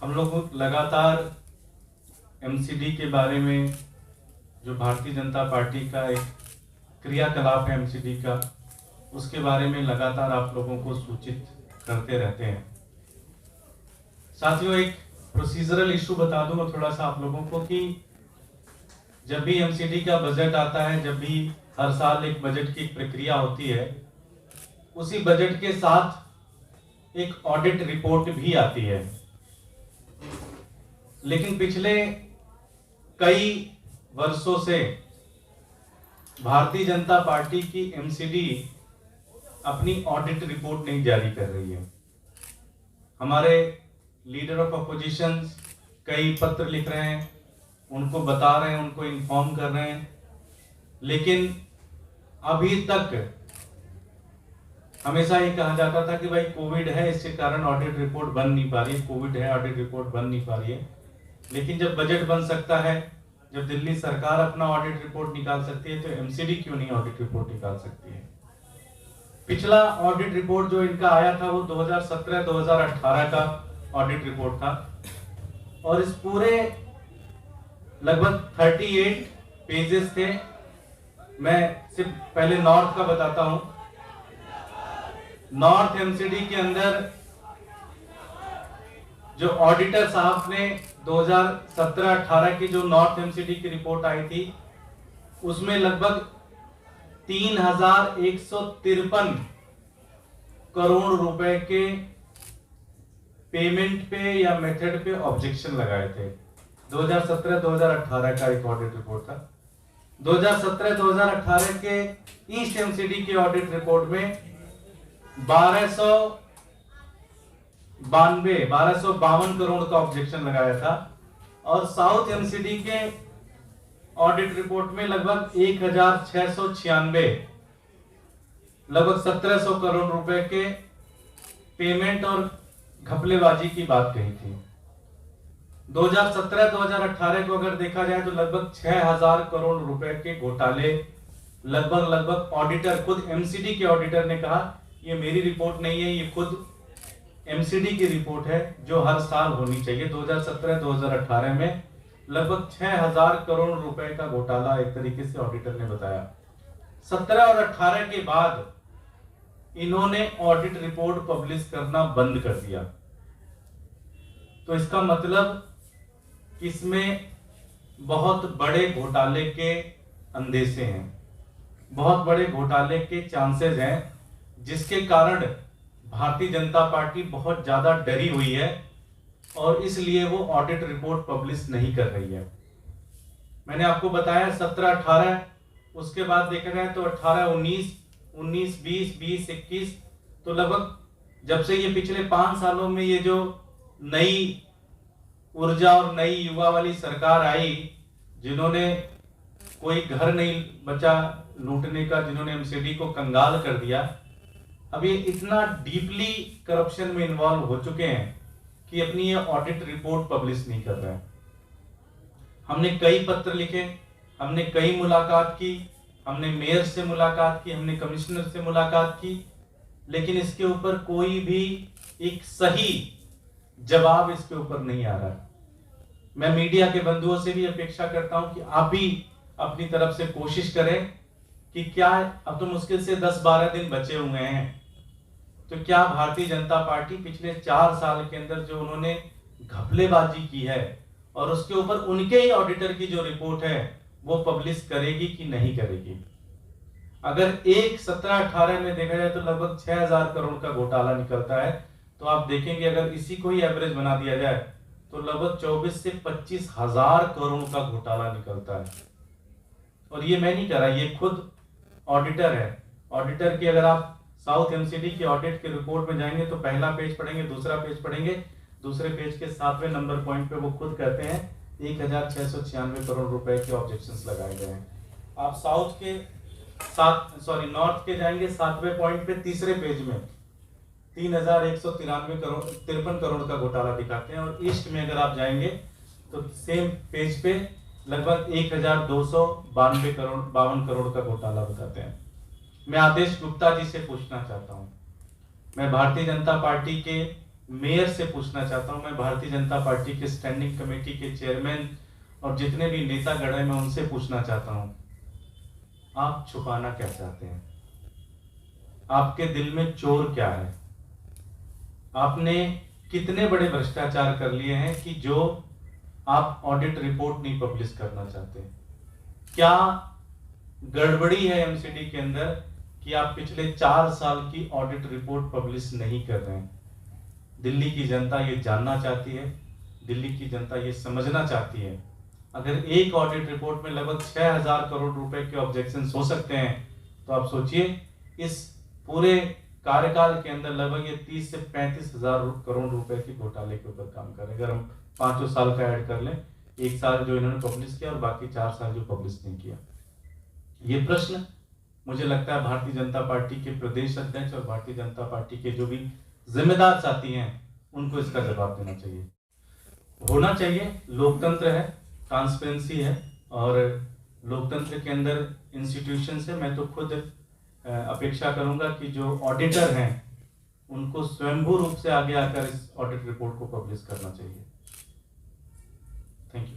हम लोग लगातार एमसीडी के बारे में, जो भारतीय जनता पार्टी का एक क्रियाकलाप है एमसीडी का, उसके बारे में लगातार आप लोगों को सूचित करते रहते हैं। साथियों, एक प्रोसीजरल इशू बता दूं थोड़ा सा आप लोगों को कि जब भी एमसीडी का बजट आता है, जब भी हर साल एक बजट की प्रक्रिया होती है, उसी बजट के साथ एक ऑडिट रिपोर्ट भी आती है। लेकिन पिछले कई वर्षों से भारतीय जनता पार्टी की एमसीडी अपनी ऑडिट रिपोर्ट नहीं जारी कर रही है। हमारे लीडर ऑफ अपोजिशन कई पत्र लिख रहे हैं, उनको बता रहे हैं, उनको इन्फॉर्म कर रहे हैं, लेकिन अभी तक हमेशा ये कहा जाता था कि भाई कोविड है, इसके कारण ऑडिट रिपोर्ट बन नहीं पा रही है, कोविड है ऑडिट रिपोर्ट बन नहीं पा रही है। लेकिन जब बजट बन सकता है, जब दिल्ली सरकार अपना ऑडिट रिपोर्ट निकाल सकती है, तो एमसीडी क्यों नहीं ऑडिट रिपोर्ट निकाल सकती है। पिछला ऑडिट रिपोर्ट जो इनका आया था वो 2017-2018 का ऑडिट रिपोर्ट था, और इस पूरे लगभग 38 पेजेस थे। मैं सिर्फ पहले नॉर्थ का बताता हूं। नॉर्थ एमसीडी के अंदर जो ऑडिटर साहब ने 2017-18 की जो नॉर्थ एमसीडी की रिपोर्ट आई थी, उसमें लगभग 3153 करोड़ रुपए के पेमेंट पे या मेथड पे ऑब्जेक्शन लगाए थे। 2017-2018 का एक ऑडिट रिपोर्ट था। 2017-2018 के ईस्ट एमसीडी के ऑडिट रिपोर्ट में 1252 करोड़ का ऑब्जेक्शन लगाया था, और साउथ एमसीडी के ऑडिट रिपोर्ट में लगभग 1696 लगभग 1700 करोड़ रुपए के पेमेंट और घपलेबाजी की बात कही थी। 2017-2018 को अगर देखा जाए तो लगभग 6000 करोड़ रुपए के घोटाले लगभग ऑडिटर, खुद एमसीडी के ऑडिटर ने कहा ये मेरी रिपोर्ट नहीं है, ये खुद एमसीडी की रिपोर्ट है जो हर साल होनी चाहिए। 2017-2018 में लगभग 6000 करोड़ रुपए का घोटाला एक तरीके से ऑडिटर ने बताया। 17 और 18 के बाद इन्होंने ऑडिट रिपोर्ट पब्लिश करना बंद कर दिया। तो इसका मतलब इसमें बहुत बड़े घोटाले के अंदेशे हैं, बहुत बड़े घोटाले के चांसेस हैं, जिसके कारण भारतीय जनता पार्टी बहुत ज्यादा डरी हुई है और इसलिए वो ऑडिट रिपोर्ट पब्लिश नहीं कर रही है। मैंने आपको बताया 17-18, उसके बाद देखा जाए तो 18-19, 19-20, 20-21, तो लगभग जब से ये पिछले 5 सालों में ये जो नई ऊर्जा और नई युवा वाली सरकार आई, जिन्होंने कोई घर नहीं बचा लूटने का, जिन्होंने एमसीडी को कंगाल कर दिया, अब ये इतना डीपली करप्शन में इन्वॉल्व हो चुके हैं कि अपनी ये ऑडिट रिपोर्ट पब्लिश नहीं कर रहे हैं। हमने कई पत्र लिखे, हमने कई मुलाकात की, हमने मेयर से मुलाकात की, हमने कमिश्नर से मुलाकात की, लेकिन इसके ऊपर कोई भी एक सही जवाब इसके ऊपर नहीं आ रहा। मैं मीडिया के बंधुओं से भी अपेक्षा करता हूं कि आप भी अपनी तरफ से कोशिश करें कि क्या, अब तो मुश्किल से 10-12 दिन बचे हुए हैं, तो क्या भारतीय जनता पार्टी पिछले 4 साल के अंदर जो उन्होंने घपलेबाजी की है और उसके ऊपर उनके ही ऑडिटर की जो रिपोर्ट है वो पब्लिश करेगी कि नहीं करेगी। अगर एक 17-18 में देखा जाए तो लगभग 6000 करोड़ का घोटाला निकलता है, तो आप देखेंगे अगर इसी को ही एवरेज बना दिया जाए तो लगभग 24 से 25 हजार करोड़ का घोटाला निकलता है। और ये मैं नहीं कह रहा, ये खुद ऑडिटर है। ऑडिटर की अगर आप साउथ एमसीडी की ऑडिट के रिपोर्ट में जाएंगे तो पहला पेज पढ़ेंगे, दूसरा पेज पढ़ेंगे, दूसरे पेज के 7वें नंबर पॉइंट पे वो खुद कहते हैं 1696 करोड़ रुपए के ऑब्जेक्शंस लगाए गए हैं। आप नॉर्थ के जाएंगे 7वें पॉइंट पे, तीसरे पेज में 3193 करोड़ का घोटाला दिखाते हैं, और ईस्ट में अगर आप जाएंगे तो सेम पेज पे लगभग 1252 करोड़ का घोटाला बताते हैं। मैं आदेश गुप्ता जी से पूछना चाहता हूं, मैं भारतीय जनता पार्टी के मेयर से पूछना चाहता हूं, मैं भारतीय जनता पार्टी के स्टैंडिंग कमेटी के चेयरमैन और जितने भी नेतागण हैं, मैं उनसे पूछना चाहता हूं, आप छुपाना क्या चाहते हैं? आपके दिल में चोर क्या है? आपने कितने बड़े भ्रष्टाचार कर लिए हैं कि जो आप ऑडिट रिपोर्ट नहीं पब्लिश करना चाहते? क्या गड़बड़ी है एमसीडी के अंदर कि आप पिछले 4 साल की ऑडिट रिपोर्ट पब्लिश नहीं कर रहे हैं? दिल्ली की जनता ये जानना चाहती है, दिल्ली की जनता ये समझना चाहती है। अगर एक ऑडिट रिपोर्ट में लगभग 6000 करोड़ रुपए के ऑब्जेक्शंस हो सकते हैं, तो आप सोचिए इस पूरे कार्यकाल के अंदर लगभग ये 30 से 35 हजार करोड़ रुपए के घोटाले के ऊपर काम कर रहे हैं। अगर हम 5 साल का ऐड कर लें, 1 साल जो इन्होंने पब्लिश किया और बाकी 4 साल जो पब्लिश नहीं किया। ये प्रश्न मुझे लगता है भारतीय जनता पार्टी के प्रदेश अध्यक्ष और भारतीय जनता पार्टी के जो भी जिम्मेदार साथी हैं, उनको इसका जवाब देना चाहिए। होना चाहिए, लोकतंत्र है, ट्रांसपेरेंसी है और लोकतंत्र के अंदर इंस्टीट्यूशंस है। मैं तो खुद अपेक्षा करूंगा कि जो ऑडिटर हैं उनको स्वयंभू रूप से आगे आकर इस ऑडिट रिपोर्ट को पब्लिश करना चाहिए। Thank you.